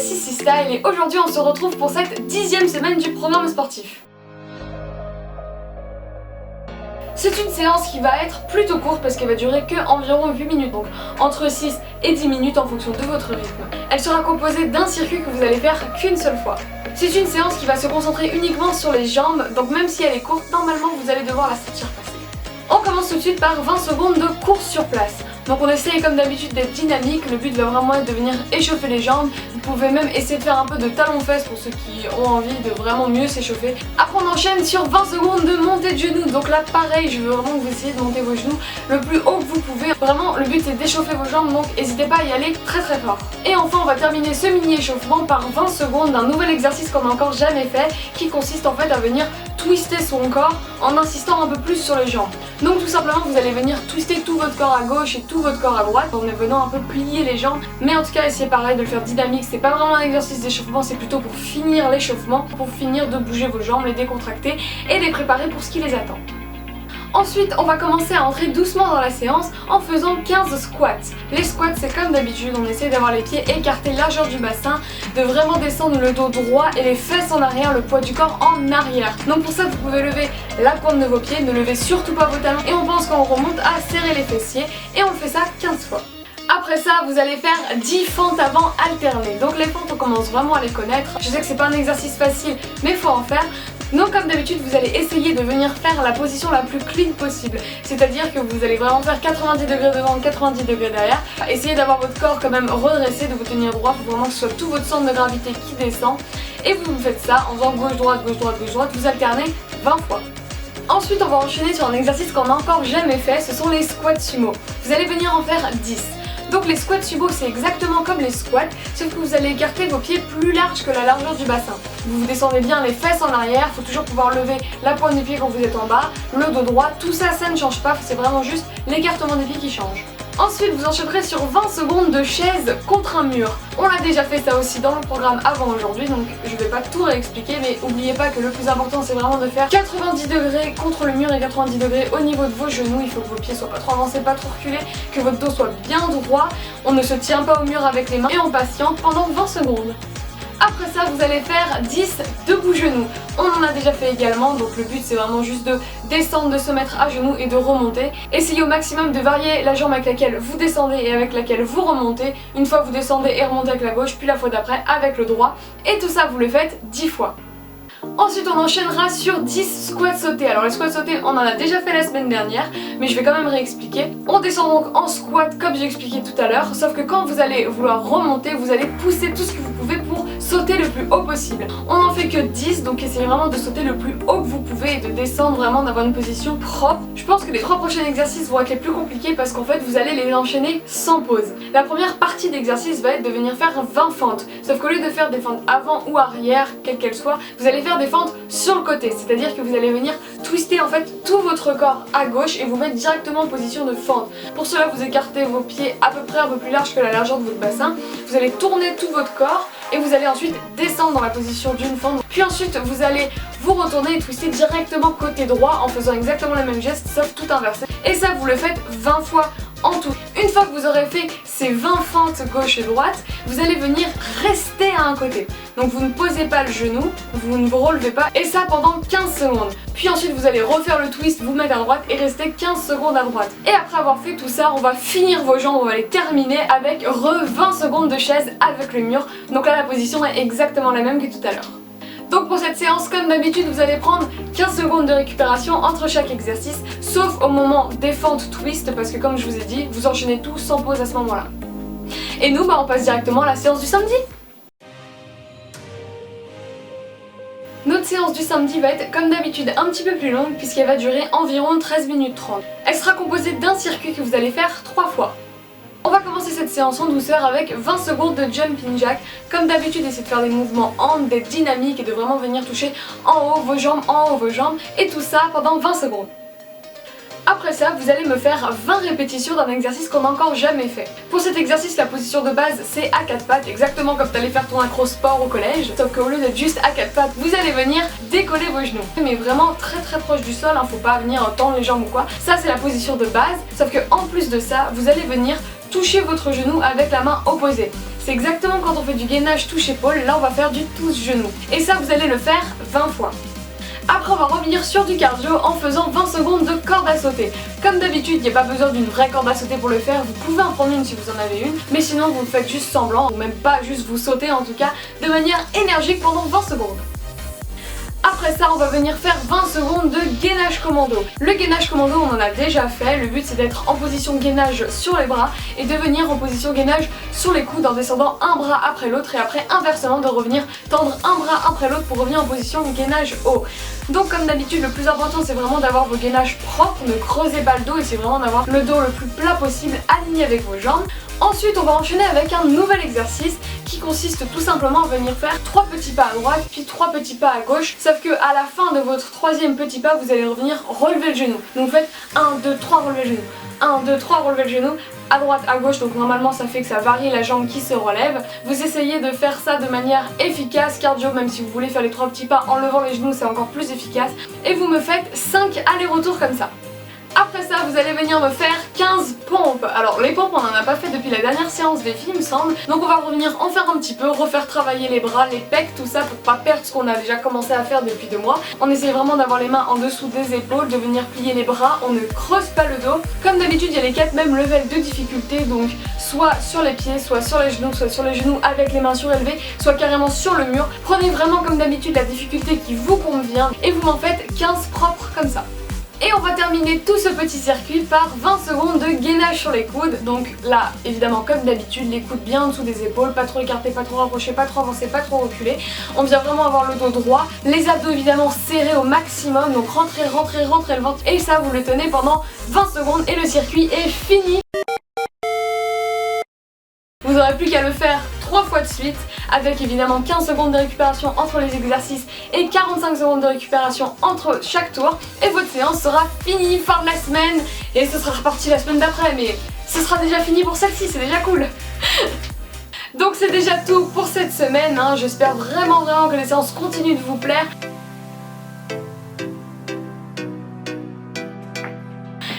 Sissi Style et aujourd'hui on se retrouve pour cette 10e semaine du programme sportif. C'est une séance qui va être plutôt courte parce qu'elle va durer que environ 8 minutes, donc entre 6 et 10 minutes en fonction de votre rythme. Elle sera composée d'un circuit que vous allez faire qu'une seule fois. C'est une séance qui va se concentrer uniquement sur les jambes, donc même si elle est courte, normalement vous allez devoir la sentir passer. On commence tout de suite par 20 secondes de course sur place. Donc on essaye comme d'habitude d'être dynamique, le but va vraiment être de venir échauffer les jambes. Vous pouvez même essayer de faire un peu de talons-fesses pour ceux qui ont envie de vraiment mieux s'échauffer. Après on enchaîne sur 20 secondes de montée de genoux. Donc là pareil, je veux vraiment que vous essayiez de monter vos genoux le plus haut que vous pouvez. Vraiment le but c'est d'échauffer vos jambes, donc n'hésitez pas à y aller très fort. Et enfin on va terminer ce mini échauffement par 20 secondes d'un nouvel exercice qu'on n'a encore jamais fait, qui consiste en fait à venir twister son corps en insistant un peu plus sur les jambes. Donc tout simplement vous allez venir twister tout votre corps à gauche et tout votre corps à droite en venant un peu plier les jambes, mais en tout cas essayez pareil de le faire dynamique. C'est pas vraiment un exercice d'échauffement, c'est plutôt pour finir l'échauffement, pour finir de bouger vos jambes, les décontracter et les préparer pour ce qui les attend. Ensuite, on va commencer à entrer doucement dans la séance en faisant 15 squats. Les squats, c'est comme d'habitude, on essaie d'avoir les pieds écartés largeur du bassin, de vraiment descendre le dos droit et les fesses en arrière, le poids du corps en arrière. Donc pour ça, vous pouvez lever la pointe de vos pieds, ne levez surtout pas vos talons et on pense quand on remonte à serrer les fessiers et on fait ça 15 fois. Après ça, vous allez faire 10 fentes avant alternées. Donc les fentes, on commence vraiment à les connaître. Je sais que c'est pas un exercice facile, mais il faut en faire. Donc comme d'habitude, vous allez essayer de venir faire la position la plus clean possible. C'est-à-dire que vous allez vraiment faire 90 degrés devant, 90 degrés derrière. Essayez d'avoir votre corps quand même redressé, de vous tenir droit. Il faut vraiment que ce soit tout votre centre de gravité qui descend. Et vous faites ça en faisant gauche-droite, gauche-droite, gauche-droite. Vous alternez 20 fois. Ensuite, on va enchaîner sur un exercice qu'on n'a encore jamais fait. Ce sont les squats sumo. Vous allez venir en faire 10. Donc les squats sumo c'est exactement comme les squats, sauf que vous allez écarter vos pieds plus larges que la largeur du bassin. Vous descendez bien les fesses en arrière, il faut toujours pouvoir lever la pointe des pieds quand vous êtes en bas, le dos droit, tout ça, ça ne change pas, c'est vraiment juste l'écartement des pieds qui change. Ensuite, vous enchaînerez sur 20 secondes de chaise contre un mur. On a déjà fait ça aussi dans le programme avant aujourd'hui, donc je vais pas tout réexpliquer, mais n'oubliez pas que le plus important c'est vraiment de faire 90 degrés contre le mur et 90 degrés au niveau de vos genoux. Il faut que vos pieds soient pas trop avancés, pas trop reculés, que votre dos soit bien droit. On ne se tient pas au mur avec les mains et on patiente pendant 20 secondes. Après ça, vous allez faire 10 debout genoux. On en a déjà fait également, donc le but c'est vraiment juste de descendre, de se mettre à genoux et de remonter. Essayez au maximum de varier la jambe avec laquelle vous descendez et avec laquelle vous remontez. Une fois vous descendez et remontez avec la gauche, puis la fois d'après avec le droit. Et tout ça vous le faites 10 fois. Ensuite on enchaînera sur 10 squats sautés. Alors les squats sautés on en a déjà fait la semaine dernière, mais je vais quand même réexpliquer. On descend donc en squat comme j'ai expliqué tout à l'heure, sauf que quand vous allez vouloir remonter, vous allez pousser tout ce que vous pouvez pour sauter le plus haut possible. On n'en fait que 10, donc essayez vraiment de sauter le plus haut que vous pouvez et de descendre vraiment, d'avoir une position propre. Je pense que les 3 prochains exercices vont être les plus compliqués parce qu'en fait vous allez les enchaîner sans pause. La première partie d'exercice va être de venir faire 20 fentes, sauf qu'au lieu de faire des fentes avant ou arrière, quelle qu'elle soit, vous allez faire des fentes sur le côté, c'est-à-dire que vous allez venir twister en fait tout votre corps à gauche et vous mettre directement en position de fente. Pour cela vous écartez vos pieds à peu près un peu plus large que la largeur de votre bassin, vous allez tourner tout votre corps et vous allez ensuite descendre dans la position d'une fente. Puis ensuite vous allez vous retourner et twister directement côté droit en faisant exactement les mêmes gestes sauf tout inversé. Et ça vous le faites 20 fois en tout. Une fois que vous aurez fait ces 20 fentes gauche et droite, vous allez venir rester à un côté. Donc vous ne posez pas le genou, vous ne vous relevez pas et ça pendant 15 secondes. Puis ensuite vous allez refaire le twist, vous mettre à droite et rester 15 secondes à droite. Et après avoir fait tout ça, on va finir vos jambes, on va les terminer avec 20 secondes de chaise avec le mur. Donc là la position est exactement la même que tout à l'heure. Donc pour cette séance, comme d'habitude, vous allez prendre 15 secondes de récupération entre chaque exercice, sauf au moment des fentes twist, parce que comme je vous ai dit, vous enchaînez tout sans pause à ce moment-là. Et nous, on passe directement à la séance du samedi. Notre séance du samedi va être comme d'habitude un petit peu plus longue puisqu'elle va durer environ 13 minutes 30. Elle sera composée d'un circuit que vous allez faire 3 fois. On va commencer cette séance en douceur avec 20 secondes de jumping jack. Comme d'habitude, essayez de faire des mouvements hanches, d'être dynamique et de vraiment venir toucher en haut vos jambes, et tout ça pendant 20 secondes. Après ça, vous allez me faire 20 répétitions d'un exercice qu'on n'a encore jamais fait. Pour cet exercice, la position de base c'est à 4 pattes, exactement comme tu allais faire ton accro sport au collège, sauf qu'au lieu d'être juste à 4 pattes, vous allez venir décoller vos genoux. Mais vraiment très proche du sol, faut pas venir tendre les jambes ou quoi. Ça c'est la position de base, sauf que en plus de ça, vous allez venir toucher votre genou avec la main opposée. C'est exactement quand on fait du gainage touche-épaule, là on va faire du touche-genou. Et ça vous allez le faire 20 fois. Après on va revenir sur du cardio en faisant 20 secondes de corde à sauter. Comme d'habitude, il n'y a pas besoin d'une vraie corde à sauter pour le faire, vous pouvez en prendre une si vous en avez une, mais sinon vous faites juste semblant, ou même pas juste vous sauter en tout cas, de manière énergique pendant 20 secondes. Après ça, on va venir faire 20 secondes de gainage commando. Le gainage commando, on en a déjà fait. Le but, c'est d'être en position gainage sur les bras et de venir en position gainage sur les coudes en descendant un bras après l'autre et après inversement de revenir tendre un bras après l'autre pour revenir en position gainage haut. Donc comme d'habitude, le plus important, c'est vraiment d'avoir vos gainages propres, ne creusez pas le dos et c'est vraiment d'avoir le dos le plus plat possible aligné avec vos jambes. Ensuite, on va enchaîner avec un nouvel exercice qui consiste tout simplement à venir faire 3 petits pas à droite puis 3 petits pas à gauche, sauf que à la fin de votre 3e petit pas, vous allez revenir relever le genou. Donc faites 1, 2, 3, relever le genou. 1, 2, 3, relever le genou. À droite, à gauche, donc normalement ça fait que ça varie la jambe qui se relève. Vous essayez de faire ça de manière efficace, cardio, même si vous voulez faire les 3 petits pas en levant les genoux, c'est encore plus efficace. Et vous me faites 5 allers-retours comme ça. Après ça, vous allez venir me faire 15 pompes. Alors les pompes, on n'en a pas fait depuis la dernière séance des filles, il me semble. Donc on va revenir en faire un petit peu, refaire travailler les bras, les pecs, tout ça pour pas perdre ce qu'on a déjà commencé à faire depuis 2 mois. On essaye vraiment d'avoir les mains en dessous des épaules, de venir plier les bras, on ne creuse pas le dos. Comme d'habitude, il y a les 4 mêmes levels de difficulté, donc soit sur les pieds, soit sur les genoux, soit sur les genoux avec les mains surélevées, soit carrément sur le mur. Prenez vraiment comme d'habitude la difficulté qui vous convient et vous m'en faites 15 propres comme ça. Et on va terminer tout ce petit circuit par 20 secondes de gainage sur les coudes. Donc là, évidemment, comme d'habitude, les coudes bien en dessous des épaules, pas trop écartés, pas trop rapprochés, pas trop avancés, pas trop reculés. On vient vraiment avoir le dos droit, les abdos évidemment serrés au maximum, donc rentrez, rentrez, rentrez le ventre. Et ça, vous le tenez pendant 20 secondes et le circuit est fini. Vous n'aurez plus qu'à le faire 3 fois de suite avec évidemment 15 secondes de récupération entre les exercices et 45 secondes de récupération entre chaque tour et votre séance sera finie fin de la semaine et ce sera reparti la semaine d'après, mais ce sera déjà fini pour celle-ci, c'est déjà cool. Donc c'est déjà tout pour cette semaine, hein. J'espère vraiment que les séances continuent de vous plaire.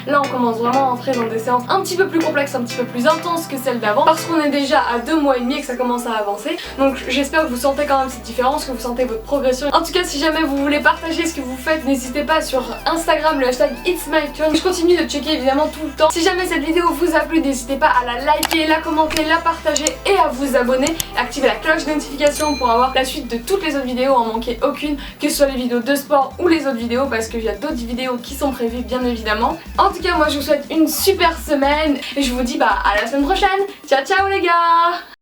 Là on commence vraiment à entrer dans des séances un petit peu plus complexes, un petit peu plus intenses que celles d'avant parce qu'on est déjà à 2 mois et demi et que ça commence à avancer. Donc j'espère que vous sentez quand même cette différence, que vous sentez votre progression. En tout cas, si jamais vous voulez partager ce que vous faites, n'hésitez pas sur Instagram, le hashtag itsmyturn. Je continue de checker évidemment tout le temps. Si jamais cette vidéo vous a plu, n'hésitez pas à la liker, la commenter, la partager et à vous abonner. Activez la cloche de notification pour avoir la suite de toutes les autres vidéos, en manquer aucune, que ce soit les vidéos de sport ou les autres vidéos, parce qu'il y a d'autres vidéos qui sont prévues bien évidemment. En tout cas, moi je vous souhaite une super semaine et je vous dis à la semaine prochaine. Ciao ciao les gars!